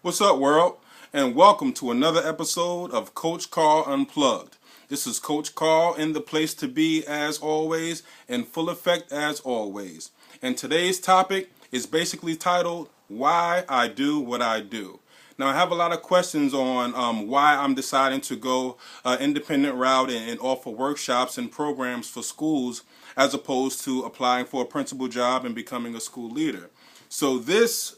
What's up, world? And welcome to another episode of Coach Carl Unplugged. This is Coach Carl in the place to be as always, in full effect as always. And today's topic is basically titled, Why I Do What I Do. Now, I have a lot of questions on why I'm deciding to go independent route and offer workshops and programs for schools as opposed to applying for a principal job and becoming a school leader. So this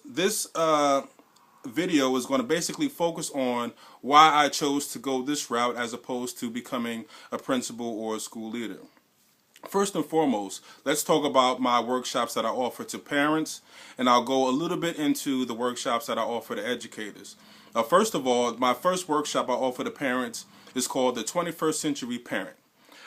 video is going to basically focus on why I chose to go this route as opposed to becoming a principal or a school leader. First and foremost, let's talk about my workshops that I offer to parents, and I'll go a little bit into the workshops that I offer to educators. First of all, my first workshop I offer to parents is called the 21st Century Parent.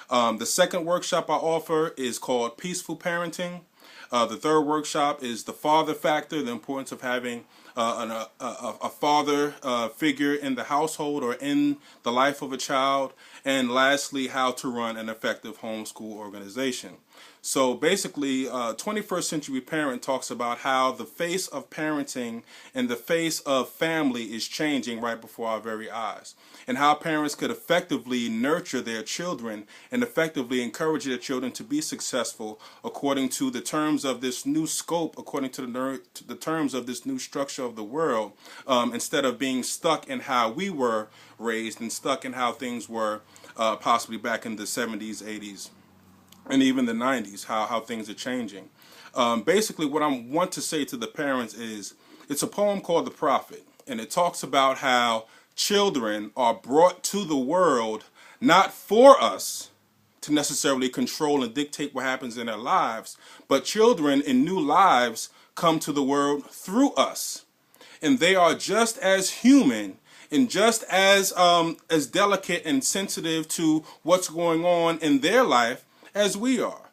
The second workshop I offer is called Peaceful Parenting. The third workshop is the father factor, the importance of having a father figure in the household or in the life of a child. And lastly, how to run an effective homeschool organization. So basically, 21st Century Parent talks about how the face of parenting and the face of family is changing right before our very eyes, and how parents could effectively nurture their children and effectively encourage their children to be successful according to the terms of this new scope, according to the terms of this new structure of the world, instead of being stuck in how we were raised and stuck in how things were possibly back in the 70s, 80s. And even the 90s, how things are changing. Basically, what I want to say to the parents is, it's a poem called The Prophet, and it talks about how children are brought to the world not for us to necessarily control and dictate what happens in their lives, but children in new lives come to the world through us. And they are just as human and just as delicate and sensitive to what's going on in their life as we are,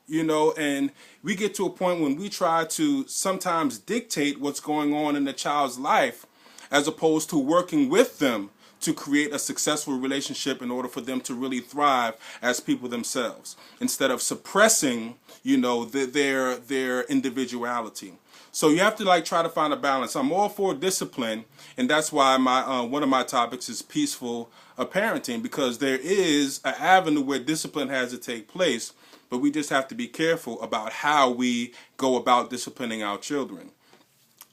and we get to a point when we try to sometimes dictate what's going on in the child's life as opposed to working with them to create a successful relationship in order for them to really thrive as people themselves, instead of suppressing, their individuality. So you have to try to find a balance. I'm all for discipline, and that's why my one of my topics is peaceful parenting, because there is an avenue where discipline has to take place, but we just have to be careful about how we go about disciplining our children.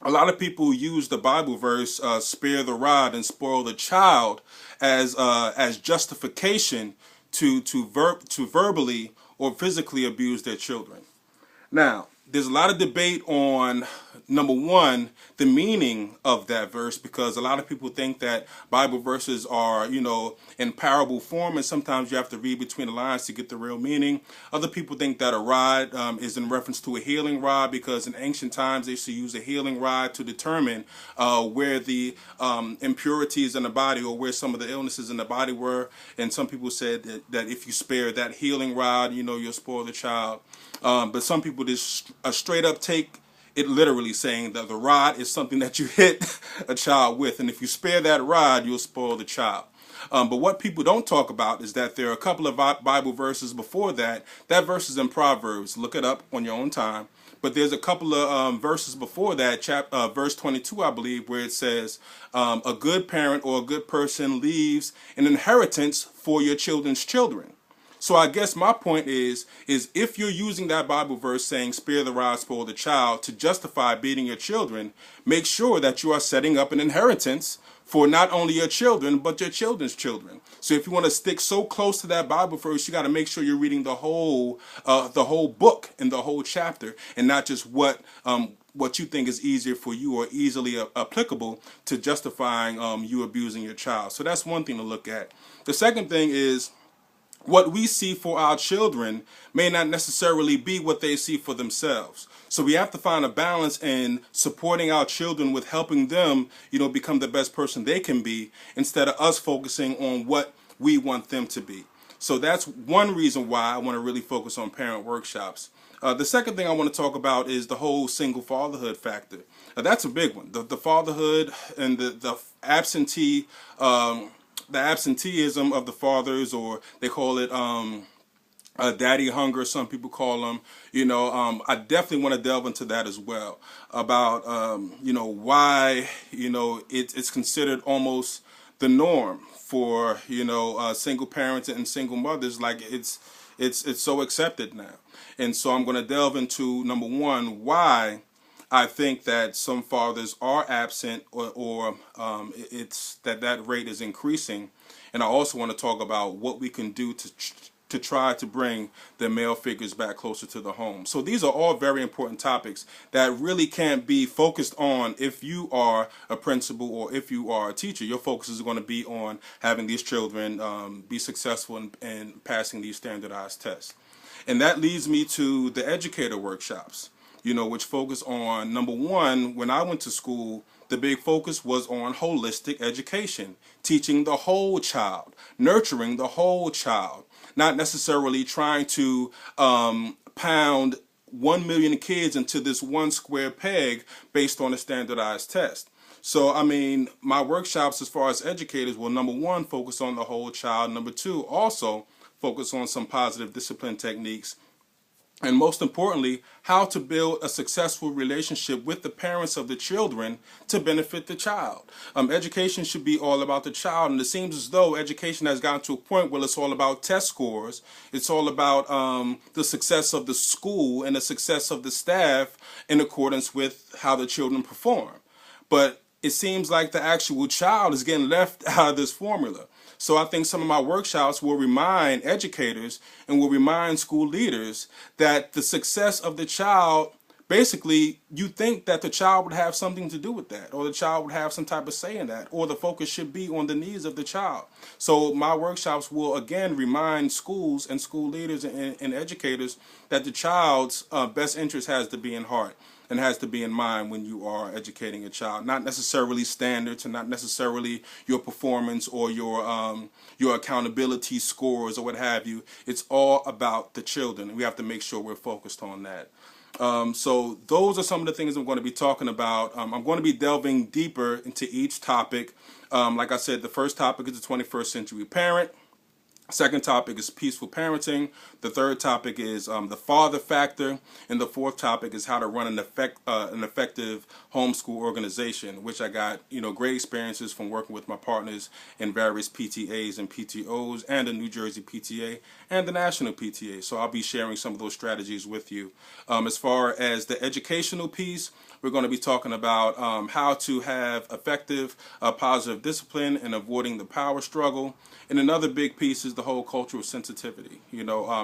A lot of people use the Bible verse, spare the rod and spoil the child, as justification to verbally or physically abuse their children. Now, there's a lot of debate on, number one, the meaning of that verse, because a lot of people think that Bible verses are, in parable form, and sometimes you have to read between the lines to get the real meaning. Other people think that a rod is in reference to a healing rod, because in ancient times they used to use a healing rod to determine where the impurities in the body or where some of the illnesses in the body were. And some people said that if you spare that healing rod, you'll spoil the child. But some people just straight up take it literally, saying that the rod is something that you hit a child with, and if you spare that rod, you'll spoil the child. But what people don't talk about is that there are a couple of Bible verses before that. That verse is in Proverbs. Look it up on your own time. But there's a couple of verses before that, verse 22, I believe, where it says, a good parent or a good person leaves an inheritance for your children's children. So I guess my point is if you're using that Bible verse saying spare the rod, spoil the child to justify beating your children, make sure that you are setting up an inheritance for not only your children, but your children's children. So if you want to stick so close to that Bible verse, you got to make sure you're reading the whole book and the whole chapter, and not just what you think is easier for you or easily applicable to justifying you abusing your child. So that's one thing to look at. The second thing is, what we see for our children may not necessarily be what they see for themselves. So we have to find a balance in supporting our children with helping them, become the best person they can be, instead of us focusing on what we want them to be. So that's one reason why I want to really focus on parent workshops. The second thing I want to talk about is the whole single fatherhood factor. That's a big one. The fatherhood and the absentee the absenteeism of the fathers, or they call it daddy hunger, some people call them. I definitely want to delve into that as well about why it's considered almost the norm for single parents and single mothers. Like it's so accepted now, and so I'm going to delve into number one, why I think that some fathers are absent, or it's that rate is increasing, and I also want to talk about what we can do to try to bring the male figures back closer to the home. So these are all very important topics that really can't be focused on if you are a principal or if you are a teacher. Your focus is going to be on having these children be successful in passing these standardized tests. And that leads me to the educator workshops, which focus on, number one, when I went to school, the big focus was on holistic education, teaching the whole child, nurturing the whole child, not necessarily trying to pound 1 million kids into this one square peg based on a standardized test. So, I mean, my workshops as far as educators will, number one, focus on the whole child. Number two, also focus on some positive discipline techniques. And most importantly, how to build a successful relationship with the parents of the children to benefit the child. Education should be all about the child, and it seems as though education has gotten to a point where it's all about test scores. It's all about the success of the school and the success of the staff in accordance with how the children perform. But it seems like the actual child is getting left out of this formula. So I think some of my workshops will remind educators and will remind school leaders that the success of the child, basically, you think that the child would have something to do with that, or the child would have some type of say in that, or the focus should be on the needs of the child. So my workshops will, again, remind schools and school leaders and educators that the child's best interest has to be in heart and has to be in mind when you are educating a child. Not necessarily standards, and not necessarily your performance or your accountability scores or what have you. It's all about the children, and we have to make sure we're focused on that. So those are some of the things I'm going to be talking about. I'm going to be delving deeper into each topic. Like I said, the first topic is the 21st century parent. Second topic is peaceful parenting. The third topic is the father factor. And the fourth topic is how to run an effective homeschool organization, which I got great experiences from working with my partners in various PTAs and PTOs and the New Jersey PTA and the National PTA. So I'll be sharing some of those strategies with you. As far as the educational piece, we're going to be talking about how to have effective positive discipline and avoiding the power struggle. And another big piece is the whole cultural sensitivity,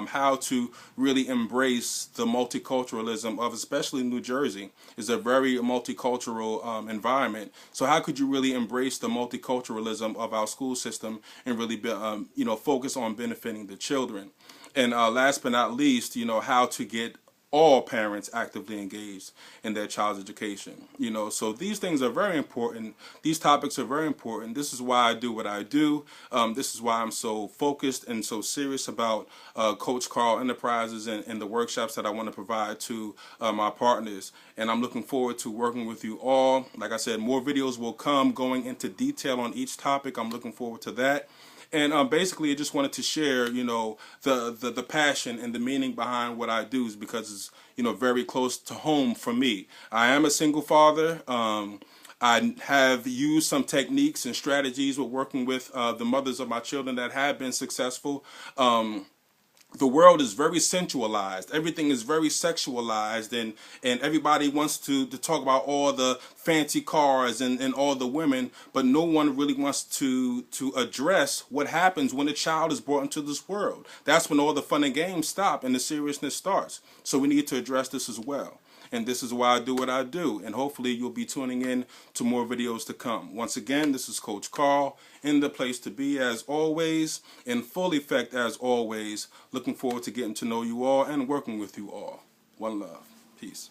how to really embrace the multiculturalism of, especially New Jersey is a very multicultural environment. So how could you really embrace the multiculturalism of our school system and really be, focus on benefiting the children? And last but not least, how to get all parents actively engaged in their child's education. So these things are very important. These topics are very important. This is why I do what I do. This is why I'm so focused and so serious about Coach Carl Enterprises and the workshops that I want to provide to my partners. And I'm looking forward to working with you all. Like I said, more videos will come going into detail on each topic. I'm looking forward to that. And basically, I just wanted to share, the passion and the meaning behind what I do, is because it's, very close to home for me. I am a single father. I have used some techniques and strategies with working with the mothers of my children that have been successful. The world is very sensualized. Everything is very sexualized, and everybody wants to talk about all the fancy cars and all the women, but no one really wants to address what happens when a child is brought into this world. That's when all the fun and games stop and the seriousness starts. So we need to address this as well. And this is why I do what I do. And hopefully you'll be tuning in to more videos to come. Once again, this is Coach Carl, in the place to be as always, in full effect as always. Looking forward to getting to know you all and working with you all. One love. Peace.